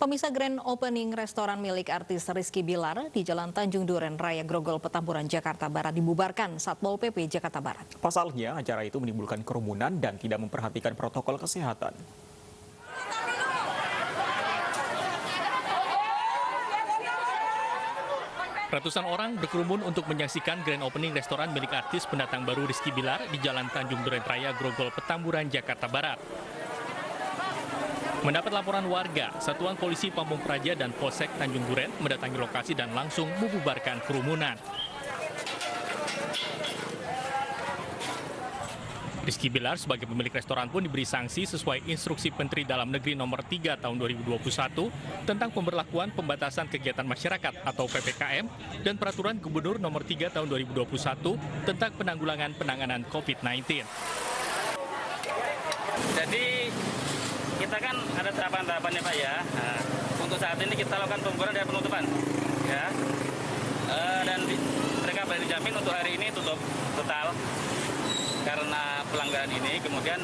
Pemirsa, grand opening restoran milik artis Rizky Bilar di Jalan Tanjung Duren Raya Grogol Petamburan, Jakarta Barat dibubarkan Satpol PP Jakarta Barat. Pasalnya, acara itu menimbulkan kerumunan dan tidak memperhatikan protokol kesehatan. Ratusan orang berkerumun untuk menyaksikan grand opening restoran milik artis pendatang baru Rizky Bilar di Jalan Tanjung Duren Raya Grogol Petamburan, Jakarta Barat. Mendapat laporan warga, Satuan Polisi Pamung Praja dan Polsek Tanjung Duren mendatangi lokasi dan langsung membubarkan kerumunan. Rizky Bilar sebagai pemilik restoran pun diberi sanksi sesuai Instruksi Menteri Dalam Negeri Nomor 3 Tahun 2021 tentang pemberlakuan pembatasan kegiatan masyarakat atau PPKM dan Peraturan Gubernur Nomor 3 Tahun 2021 tentang penanggulangan COVID-19. Jadi kita kan ada tahapan-tahapannya Pak ya. Nah, untuk saat ini kita lakukan pembubaran dan penutupan, ya. Dan mereka boleh dijamin untuk hari ini tutup total karena pelanggaran ini. Kemudian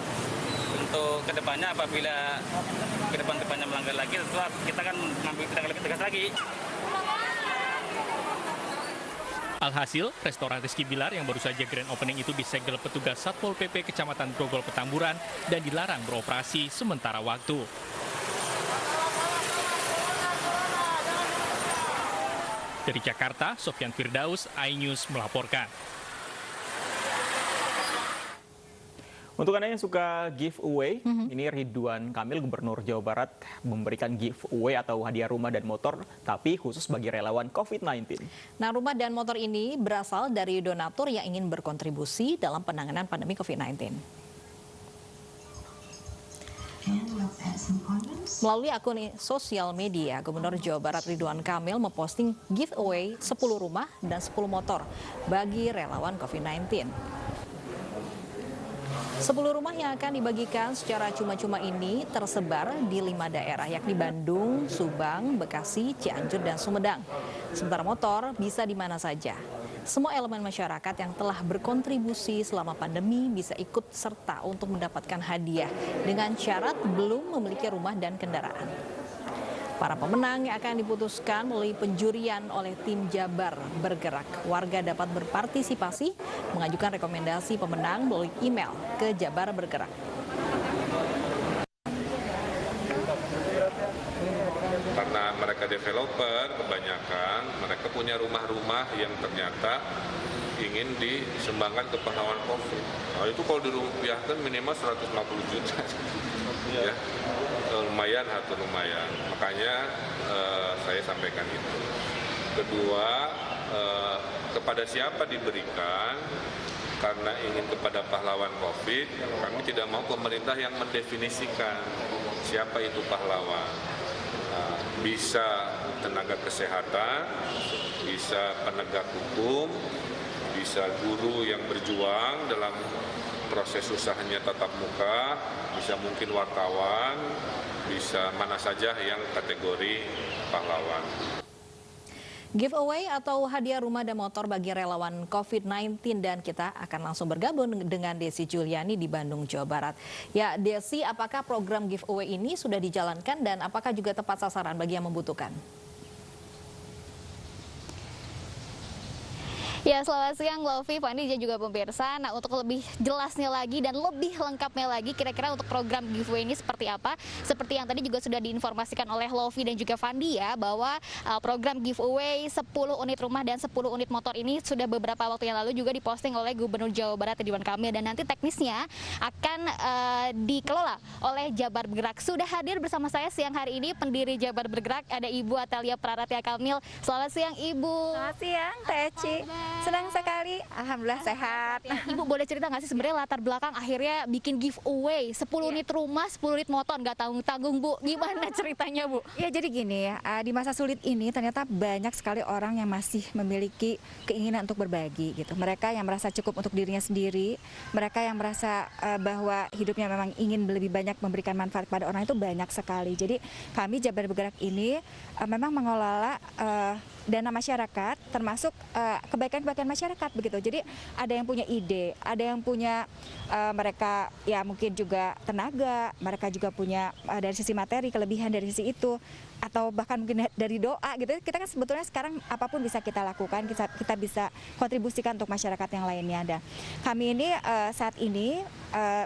untuk kedepannya apabila kedepannya melanggar lagi, setelah kita akan mengambil tindakan lebih tegas lagi. Alhasil, restoran Rizky Bilar yang baru saja grand opening itu disegel petugas Satpol PP Kecamatan Grogol Petamburan dan dilarang beroperasi sementara waktu. Dari Jakarta, Sofyan Firdaus, iNews melaporkan. Untuk Anda yang suka giveaway, ini Ridwan Kamil, Gubernur Jawa Barat, memberikan giveaway atau hadiah rumah dan motor, tapi khusus bagi relawan COVID-19. Nah, rumah dan motor ini berasal dari donatur yang ingin berkontribusi dalam penanganan pandemi COVID-19. Melalui akun sosial media, Gubernur Jawa Barat Ridwan Kamil memposting giveaway 10 rumah dan 10 motor bagi relawan COVID-19. 10 rumah yang akan dibagikan secara cuma-cuma ini tersebar di 5 daerah, yakni Bandung, Subang, Bekasi, Cianjur, dan Sumedang. Sementara motor bisa di mana saja. Semua elemen masyarakat yang telah berkontribusi selama pandemi bisa ikut serta untuk mendapatkan hadiah dengan syarat belum memiliki rumah dan kendaraan. Para pemenang yang akan diputuskan melalui penjurian oleh tim Jabar Bergerak. Warga dapat berpartisipasi mengajukan rekomendasi pemenang melalui email ke Jabar Bergerak. Karena mereka developer, kebanyakan mereka punya rumah-rumah yang ternyata ingin disumbangkan ke pahlawan COVID. Nah, itu kalau dirupiahkan minimal 150 juta. Ya, lumayan, makanya saya sampaikan itu. Kedua, kepada siapa diberikan, karena ingin kepada pahlawan COVID, kami tidak mau pemerintah yang mendefinisikan siapa itu pahlawan. Bisa tenaga kesehatan, bisa penegak hukum, bisa guru yang berjuang dalam proses usahanya tatap muka, bisa mungkin wartawan, bisa mana saja yang kategori pahlawan. Giveaway atau hadiah rumah dan motor bagi relawan COVID-19, dan kita akan langsung bergabung dengan Desi Juliani di Bandung, Jawa Barat. Ya, Desi, apakah program giveaway ini sudah dijalankan dan apakah juga tepat sasaran bagi yang membutuhkan? Ya, selamat siang Lovi, Fandi dan juga pemirsa. Nah, untuk lebih jelasnya lagi dan lebih lengkapnya lagi kira-kira untuk program giveaway ini seperti apa, seperti yang tadi juga sudah diinformasikan oleh Lovi dan juga Fandi ya, bahwa program giveaway 10 unit rumah dan 10 unit motor ini sudah beberapa waktu yang lalu juga diposting oleh Gubernur Jawa Barat Ridwan Kamil, dan nanti teknisnya akan dikelola oleh Jabar Bergerak. Sudah hadir bersama saya siang hari ini pendiri Jabar Bergerak, ada Ibu Atalia Praratia Kamil. Selamat siang Ibu. Selamat siang Teh Eci. Senang sekali, alhamdulillah sehat. Ibu boleh cerita nggak sih sebenarnya latar belakang akhirnya bikin giveaway 10 unit rumah, 10 unit motor, nggak tanggung-tanggung Bu. Gimana ceritanya Bu? Ya jadi gini ya, di masa sulit ini ternyata banyak sekali orang yang masih memiliki keinginan untuk berbagi gitu. Mereka yang merasa cukup untuk dirinya sendiri, mereka yang merasa bahwa hidupnya memang ingin lebih banyak memberikan manfaat pada orang itu banyak sekali. Jadi kami Jabar Bergerak ini memang mengelola dana masyarakat, termasuk kebaikan kebanyakan masyarakat begitu. Jadi ada yang punya ide, ada yang punya mereka ya mungkin juga tenaga, mereka juga punya dari sisi materi kelebihan dari sisi itu, atau bahkan mungkin dari doa gitu. Kita kan sebetulnya sekarang apapun bisa kita lakukan, kita bisa kontribusikan untuk masyarakat yang lainnya. Dan kami ini saat ini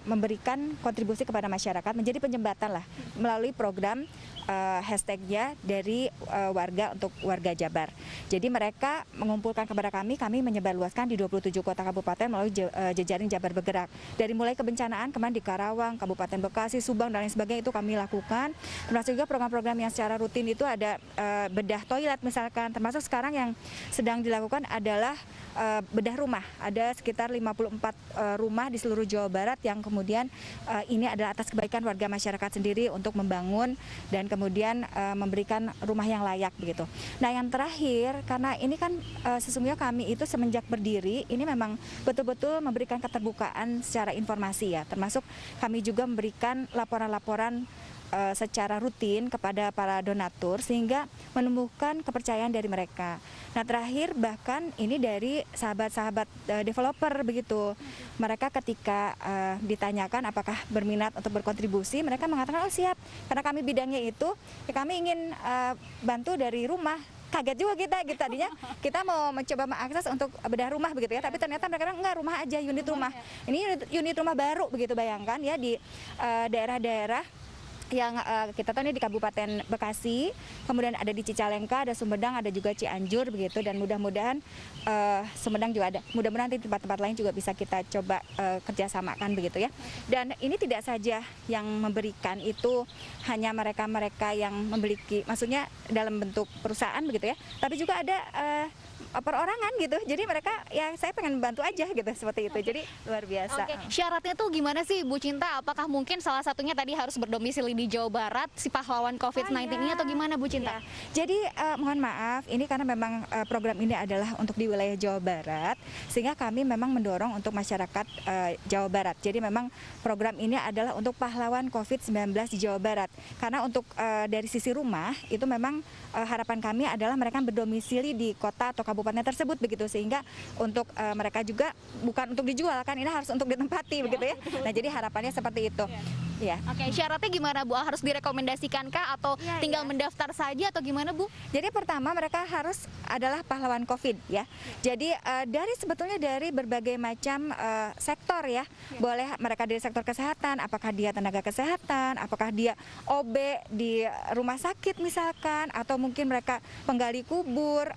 memberikan kontribusi kepada masyarakat, menjadi penjembatan lah melalui program hashtagnya dari warga untuk warga Jabar. Jadi mereka mengumpulkan kepada kami menyebarluaskan di 27 kota kabupaten melalui jejaring Jabar Bergerak. Dari mulai kebencanaan kemarin di Karawang, Kabupaten Bekasi, Subang dan lain sebagainya itu kami lakukan. Termasuk juga program-program yang secara rutin itu ada bedah toilet misalkan. Termasuk sekarang yang sedang dilakukan adalah bedah rumah. Ada sekitar 54 rumah di seluruh Jawa Barat yang kemudian ini adalah atas kebaikan warga masyarakat sendiri untuk membangun dan kemudian memberikan rumah yang layak begitu. Nah yang terakhir, karena ini kan sesungguhnya kami itu semenjak berdiri ini memang betul-betul memberikan keterbukaan secara informasi ya, termasuk kami juga memberikan laporan-laporan secara rutin kepada para donatur sehingga menumbuhkan kepercayaan dari mereka. Nah terakhir bahkan ini dari sahabat-sahabat developer begitu. Mereka ketika ditanyakan apakah berminat untuk berkontribusi, mereka mengatakan oh siap, karena kami bidangnya itu ya kami ingin bantu dari rumah. Kaget juga kita gitu, tadinya kita mau mencoba mengakses untuk bedah rumah begitu ya, tapi ternyata mereka bilang enggak, rumah aja, unit rumah. Ini unit rumah baru begitu, bayangkan ya di daerah-daerah yang kita tahu ini di Kabupaten Bekasi, kemudian ada di Cicalengka, ada Sumedang, ada juga Cianjur begitu, dan mudah-mudahan Sumedang juga ada. Mudah-mudahan di tempat-tempat lain juga bisa kita coba kerjasamakan begitu ya. Dan ini tidak saja yang memberikan itu hanya mereka-mereka yang memiliki, maksudnya dalam bentuk perusahaan begitu ya, tapi juga ada perorangan gitu. Jadi mereka ya saya pengen bantu aja gitu seperti itu. Jadi luar biasa. Oke, syaratnya tuh gimana sih Bu Cinta? Apakah mungkin salah satunya tadi harus berdomisili di Jawa Barat si pahlawan COVID-19 ini atau gimana Bu Cinta? Ya. Jadi mohon maaf ini karena memang program ini adalah untuk di wilayah Jawa Barat, sehingga kami memang mendorong untuk masyarakat Jawa Barat. Jadi memang program ini adalah untuk pahlawan COVID-19 di Jawa Barat. Karena untuk dari sisi rumah itu memang harapan kami adalah mereka berdomisili di kota atau kabupaten tersebut begitu, sehingga untuk mereka juga bukan untuk dijual kan, ini harus untuk ditempati begitu ya. Nah jadi harapannya seperti itu. Ya. Oke, syaratnya gimana Bu? Harus direkomendasikan kah atau tinggal mendaftar saja atau gimana Bu? Jadi pertama mereka harus adalah pahlawan COVID ya. Jadi dari sebetulnya dari berbagai macam sektor ya. Boleh mereka dari sektor kesehatan, apakah dia tenaga kesehatan, apakah dia OB di rumah sakit misalkan, atau mungkin mereka penggali kubur,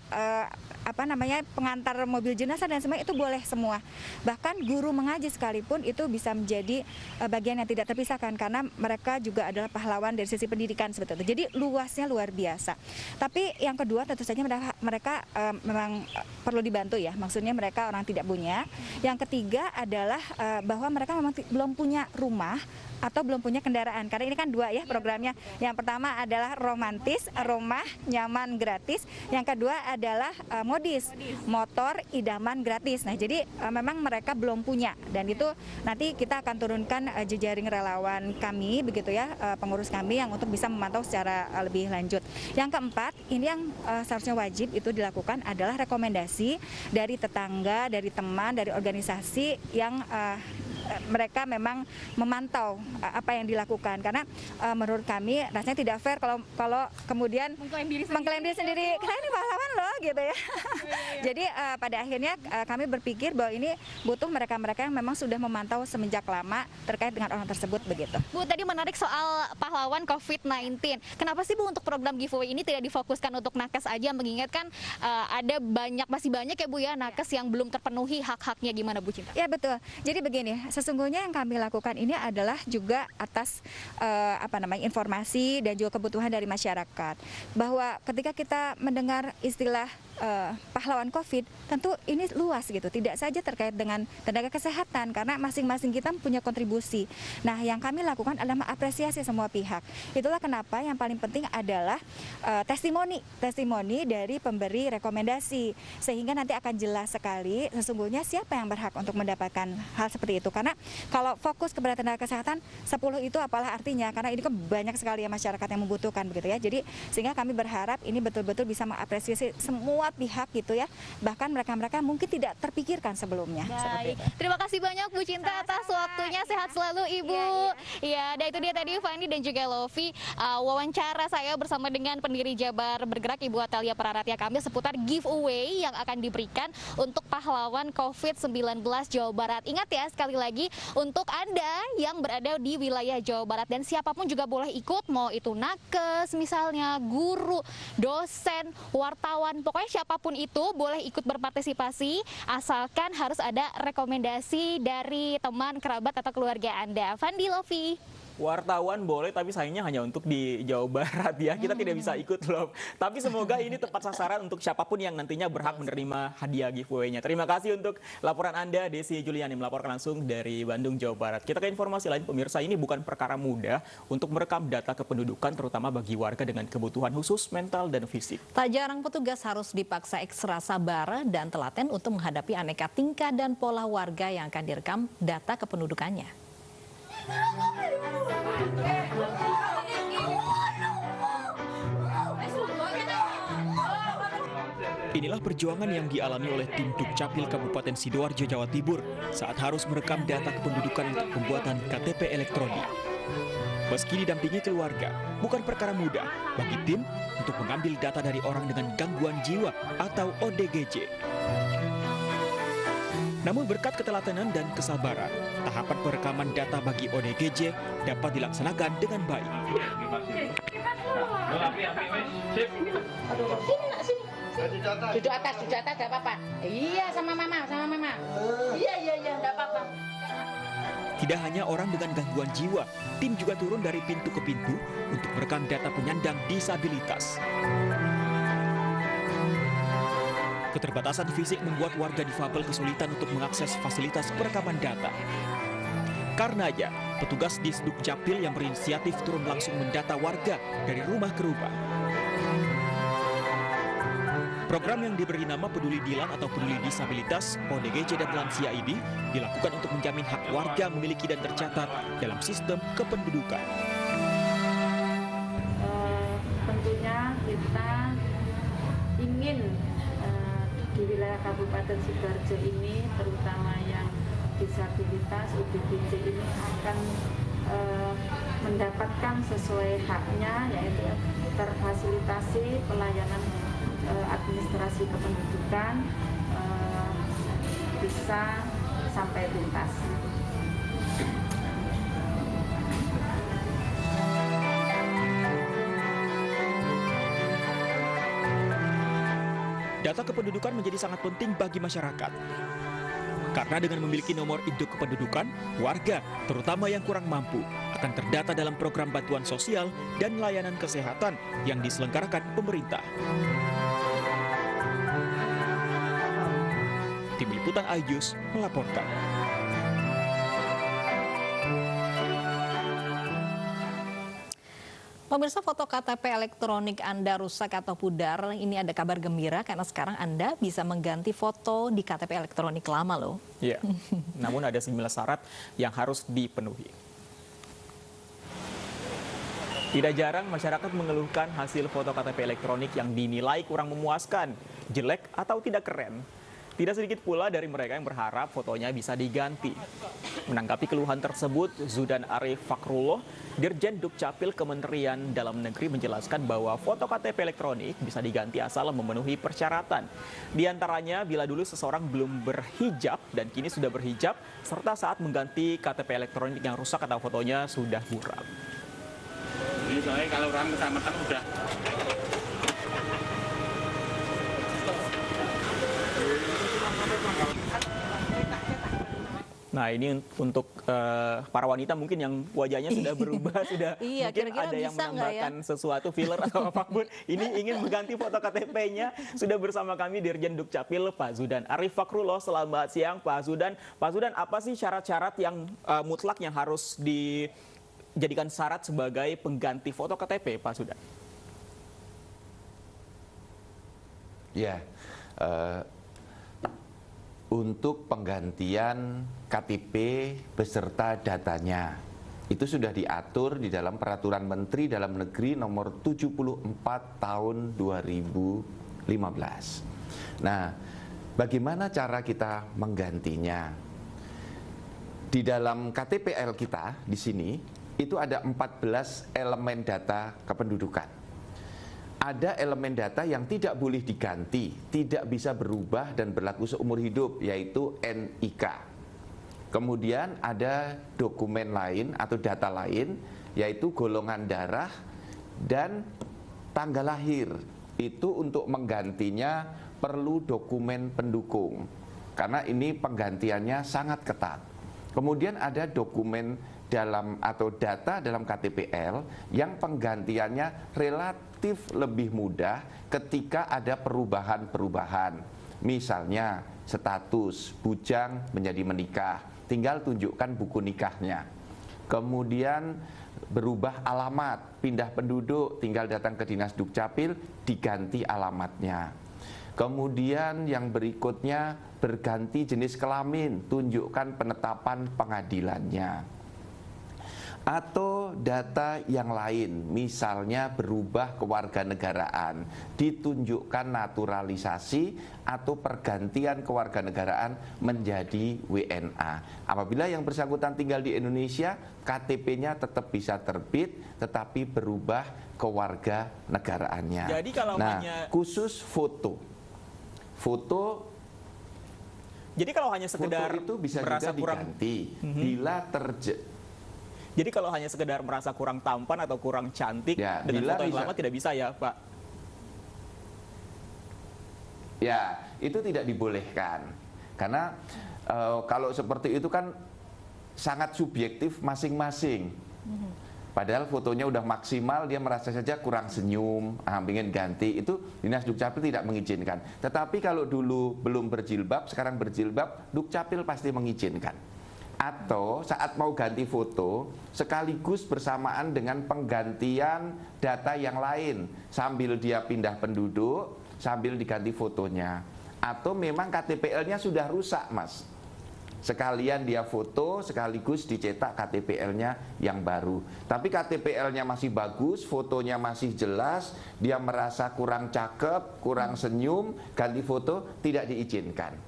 pengantar mobil jenazah dan semuanya, itu boleh semua. Bahkan guru mengaji sekalipun itu bisa menjadi bagian yang tidak terpisahkan, karena mereka juga adalah pahlawan dari sisi pendidikan sebetulnya. Jadi luasnya luar biasa. Tapi yang kedua tentu saja mereka memang perlu dibantu ya. Maksudnya mereka orang tidak punya. Yang ketiga adalah bahwa mereka memang belum punya rumah atau belum punya kendaraan. Karena ini kan dua ya programnya. Yang pertama adalah romantis, rumah nyaman gratis. Yang kedua adalah modis, motor idaman gratis. Nah jadi memang mereka belum punya, dan itu nanti kita akan turunkan jejaring relawan kami begitu ya, pengurus kami yang untuk bisa memantau secara lebih lanjut. Yang keempat, ini yang seharusnya wajib itu dilakukan adalah rekomendasi dari tetangga, dari teman, dari organisasi yang mereka memang memantau apa yang dilakukan, karena menurut kami rasanya tidak fair kalau kemudian mengklaim diri sendiri, kalian ini pahlawan loh gitu ya. Jadi pada akhirnya kami berpikir bahwa ini butuh mereka-mereka yang memang sudah memantau semenjak lama terkait dengan orang tersebut begitu. Bu, tadi menarik soal pahlawan COVID-19. Kenapa sih Bu untuk program giveaway ini tidak difokuskan untuk nakes aja, mengingatkan ada masih banyak ya Bu ya nakes yang belum terpenuhi hak-haknya, gimana Bu Cinta? Ya betul. Jadi begini, sesungguhnya yang kami lakukan ini adalah juga atas informasi dan juga kebutuhan dari masyarakat, bahwa ketika kita mendengar istilah pahlawan COVID, tentu ini luas gitu, tidak saja terkait dengan tenaga kesehatan, karena masing-masing kita punya kontribusi. Nah yang kami lakukan adalah mengapresiasi semua pihak. Itulah kenapa yang paling penting adalah testimoni dari pemberi rekomendasi, sehingga nanti akan jelas sekali sesungguhnya siapa yang berhak untuk mendapatkan hal seperti itu. Karena Karena kalau fokus kepada tenaga kesehatan 10 itu apalah artinya, karena ini kan banyak sekali ya masyarakat yang membutuhkan begitu ya. Jadi sehingga kami berharap ini betul-betul bisa mengapresiasi semua pihak gitu ya, bahkan mereka-mereka mungkin tidak terpikirkan sebelumnya. Baik, terima kasih banyak Bu Cinta atas waktunya, sehat selalu Ibu. Iya, dan itu dia tadi Fandi dan juga Lovi, wawancara saya bersama dengan pendiri Jabar Bergerak Ibu Atalia Praratia Kamil seputar giveaway yang akan diberikan untuk pahlawan COVID-19 Jawa Barat. Ingat ya sekali lagi untuk Anda yang berada di wilayah Jawa Barat dan siapapun juga boleh ikut, mau itu nakes misalnya, guru, dosen, wartawan, pokoknya siapapun itu boleh ikut berpartisipasi asalkan harus ada rekomendasi dari teman, kerabat atau keluarga Anda. Fandi, Lovi. Wartawan boleh, tapi sayangnya hanya untuk di Jawa Barat ya. Kita tidak bisa ikut loh. Tapi semoga ini tepat sasaran untuk siapapun yang nantinya berhak menerima hadiah giveaway-nya. Terima kasih untuk laporan Anda, Desi Juliani, melaporkan langsung dari Bandung, Jawa Barat. Kita ke informasi lain, pemirsa, ini bukan perkara mudah untuk merekam data kependudukan, terutama bagi warga dengan kebutuhan khusus mental dan fisik. Tak jarang petugas harus dipaksa ekstra sabar dan telaten untuk menghadapi aneka tingkah dan pola warga yang akan direkam data kependudukannya. Inilah perjuangan yang dialami oleh tim Dukcapil Kabupaten Sidoarjo, Jawa Timur saat harus merekam data kependudukan untuk pembuatan KTP elektronik. Meski didampingi keluarga, bukan perkara mudah bagi tim untuk mengambil data dari orang dengan gangguan jiwa atau ODGJ. Namun berkat ketelatenan dan kesabaran, tahapan perekaman data bagi ODGJ dapat dilaksanakan dengan baik. Duduk atas gak apa-apa. Iya, sama mama. Iya, gak apa-apa. Tidak hanya orang dengan gangguan jiwa, tim juga turun dari pintu ke pintu untuk merekam data penyandang disabilitas. Keterbatasan fisik membuat warga difabel kesulitan untuk mengakses fasilitas perekaman data. Karenanya, petugas di Dukcapil yang berinisiatif turun langsung mendata warga dari rumah ke rumah. Program yang diberi nama Peduli Dilan atau Peduli Disabilitas, ODGJ dan Lansia ini dilakukan untuk menjamin hak warga memiliki dan tercatat dalam sistem kependudukan. Tentunya kita ingin di wilayah Kabupaten Sidoarjo ini, terutama yang disabilitas ODGJ ini akan mendapatkan sesuai haknya, yaitu terfasilitasi pelayanan administrasi kependudukan bisa sampai tuntas. Data kependudukan menjadi sangat penting bagi masyarakat. Karena dengan memiliki nomor induk kependudukan, warga, terutama yang kurang mampu, akan terdata dalam program bantuan sosial dan layanan kesehatan yang diselenggarakan pemerintah. Tim Liputan Ayus melaporkan. Pemirsa, foto KTP elektronik Anda rusak atau pudar, ini ada kabar gembira karena sekarang Anda bisa mengganti foto di KTP elektronik lama loh. Iya, namun ada sejumlah syarat yang harus dipenuhi. Tidak jarang masyarakat mengeluhkan hasil foto KTP elektronik yang dinilai kurang memuaskan, jelek atau tidak keren. Tidak sedikit pula dari mereka yang berharap fotonya bisa diganti. Menanggapi keluhan tersebut, Zudan Arif Fakrullah, Dirjen Dukcapil Kementerian Dalam Negeri menjelaskan bahwa foto KTP elektronik bisa diganti asal memenuhi persyaratan. Di antaranya bila dulu seseorang belum berhijab dan kini sudah berhijab, serta saat mengganti KTP elektronik yang rusak atau fotonya sudah buram. Jadi soalnya kalau orang kecamatan udah Nah, ini untuk para wanita mungkin yang wajahnya sudah berubah, sudah Iya, mungkin kira-kira ada yang bisa nggak ya? menambahkan sesuatu filler atau apapun. Ini ingin mengganti foto KTP-nya. Sudah bersama kami Dirjen Dukcapil Pak Zudan Arif Fakrullah. Selamat siang Pak Zudan. Pak Zudan, apa sih syarat-syarat yang mutlak yang harus dijadikan syarat sebagai pengganti foto KTP, Pak Zudan? Ya, untuk penggantian KTP beserta datanya. Itu sudah diatur di dalam Peraturan Menteri Dalam Negeri nomor 74 tahun 2015. Nah, bagaimana cara kita menggantinya? Di dalam KTPL kita di sini itu ada 14 elemen data kependudukan. Ada elemen data yang tidak boleh diganti, tidak bisa berubah dan berlaku seumur hidup, yaitu NIK. Kemudian ada dokumen lain atau data lain, yaitu golongan darah dan tanggal lahir. Itu untuk menggantinya perlu dokumen pendukung, karena ini penggantiannya sangat ketat. Kemudian ada dokumen dalam atau data dalam KTPL yang penggantiannya relatif lebih mudah ketika ada perubahan-perubahan. Misalnya status bujang menjadi menikah, tinggal tunjukkan buku nikahnya. Kemudian berubah alamat, pindah penduduk, tinggal datang ke Dinas Dukcapil, diganti alamatnya. Kemudian yang berikutnya berganti jenis kelamin, tunjukkan penetapan pengadilannya. Atau data yang lain, misalnya berubah kewarganegaraan, ditunjukkan naturalisasi atau pergantian kewarganegaraan menjadi WNA. Apabila yang bersangkutan tinggal di Indonesia, KTP-nya tetap bisa terbit, tetapi berubah kewarganegaraannya. Jadi kalau khusus foto. Jadi kalau hanya sekedar foto itu bisa juga diganti bila Jadi kalau hanya sekedar merasa kurang tampan atau kurang cantik ya, dengan foto yang lama tidak bisa ya, Pak? Ya, itu tidak dibolehkan. Karena kalau seperti itu kan sangat subjektif masing-masing. Padahal fotonya udah maksimal, dia merasa saja kurang senyum, ingin ganti, itu Dinas Dukcapil tidak mengizinkan. Tetapi kalau dulu belum berjilbab, sekarang berjilbab, Dukcapil pasti mengizinkan. Atau saat mau ganti foto, sekaligus bersamaan dengan penggantian data yang lain, sambil dia pindah penduduk, sambil diganti fotonya. Atau memang KTPL-nya sudah rusak, Mas. Sekalian dia foto, sekaligus dicetak KTPL-nya yang baru. Tapi KTPL-nya masih bagus, fotonya masih jelas, dia merasa kurang cakep, kurang senyum, ganti foto, tidak diizinkan.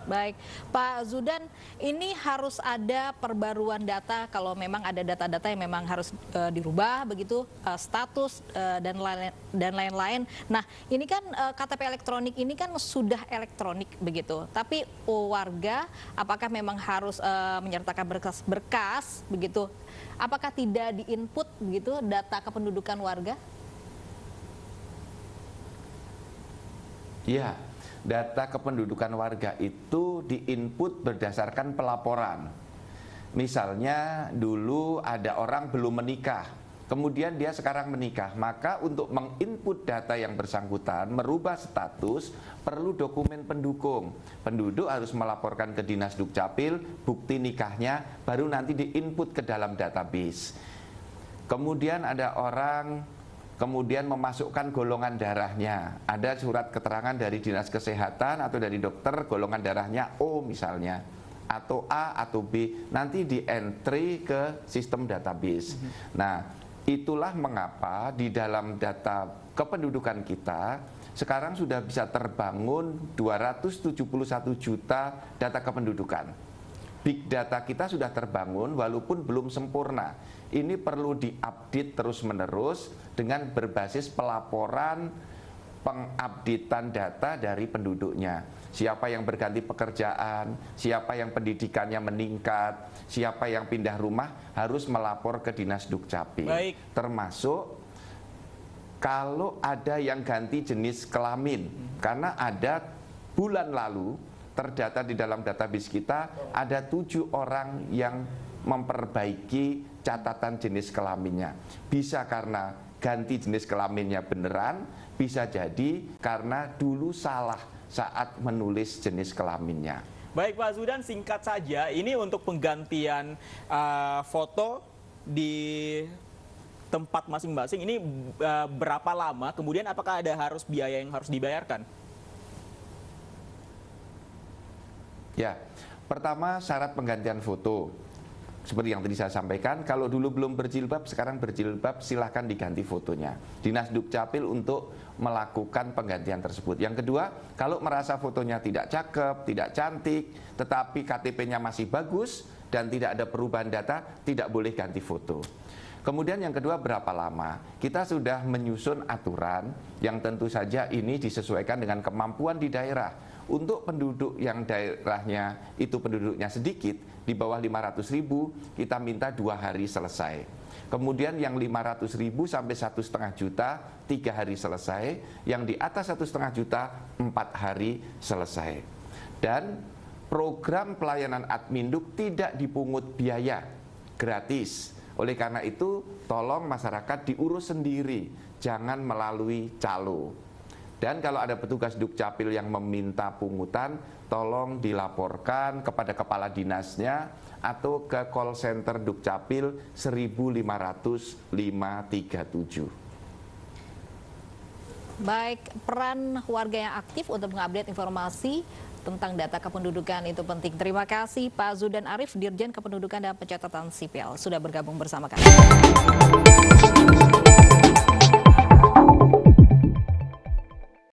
Baik, Pak Zudan, ini harus ada perbaruan data kalau memang ada data-data yang memang harus dirubah begitu, status dan lain-lain. Nah, ini kan KTP elektronik ini kan sudah elektronik begitu, tapi warga apakah memang harus menyertakan berkas-berkas begitu? Apakah tidak di-input begitu data kependudukan warga? Ya. Data kependudukan warga itu diinput berdasarkan pelaporan. Misalnya dulu ada orang belum menikah, kemudian dia sekarang menikah, maka untuk menginput data yang bersangkutan, merubah status, perlu dokumen pendukung. Penduduk harus melaporkan ke Dinas Dukcapil, bukti nikahnya, baru nanti diinput ke dalam database. Kemudian ada orang kemudian memasukkan golongan darahnya. Ada surat keterangan dari Dinas Kesehatan atau dari dokter, golongan darahnya O misalnya, atau A atau B, nanti di-entry ke sistem database. Nah, itulah mengapa di dalam data kependudukan kita sekarang sudah bisa terbangun 271 juta data kependudukan. Big data kita sudah terbangun walaupun belum sempurna. Ini perlu diupdate terus-menerus dengan berbasis pelaporan pengupdatean data dari penduduknya. Siapa yang berganti pekerjaan, siapa yang pendidikannya meningkat, siapa yang pindah rumah harus melapor ke Dinas Dukcapil. Baik. Termasuk kalau ada yang ganti jenis kelamin. Karena ada bulan lalu terdata di dalam database kita ada 7 orang yang memperbaiki catatan jenis kelaminnya. Bisa karena ganti jenis kelaminnya beneran, bisa jadi karena dulu salah saat menulis jenis kelaminnya. Baik Pak Zudan, singkat saja, ini untuk penggantian foto di tempat masing-masing ini berapa lama? Kemudian apakah ada biaya yang harus dibayarkan? Ya, pertama syarat penggantian foto. Seperti yang tadi saya sampaikan, kalau dulu belum berjilbab, sekarang berjilbab, silahkan diganti fotonya. Dinas Dukcapil untuk melakukan penggantian tersebut. Yang kedua, kalau merasa fotonya tidak cakep, tidak cantik, tetapi KTP-nya masih bagus dan tidak ada perubahan data, tidak boleh ganti foto. Kemudian yang kedua, berapa lama? Kita sudah menyusun aturan yang tentu saja ini disesuaikan dengan kemampuan di daerah. Untuk penduduk yang daerahnya itu penduduknya sedikit, di bawah 500.000, kita minta 2 hari selesai. Kemudian yang 500.000 sampai 1,5 juta, 3 hari selesai. Yang di atas 1,5 juta, 4 hari selesai. Dan program pelayanan Adminduk tidak dipungut biaya, gratis. Oleh karena itu, tolong masyarakat diurus sendiri, jangan melalui calo. Dan kalau ada petugas Dukcapil yang meminta pungutan, tolong dilaporkan kepada kepala dinasnya atau ke call center Dukcapil 1500537. Baik, peran warga yang aktif untuk mengupdate informasi tentang data kependudukan itu penting. Terima kasih Pak Zudan Arif, Dirjen Kependudukan dan Pencatatan Sipil, sudah bergabung bersama kami.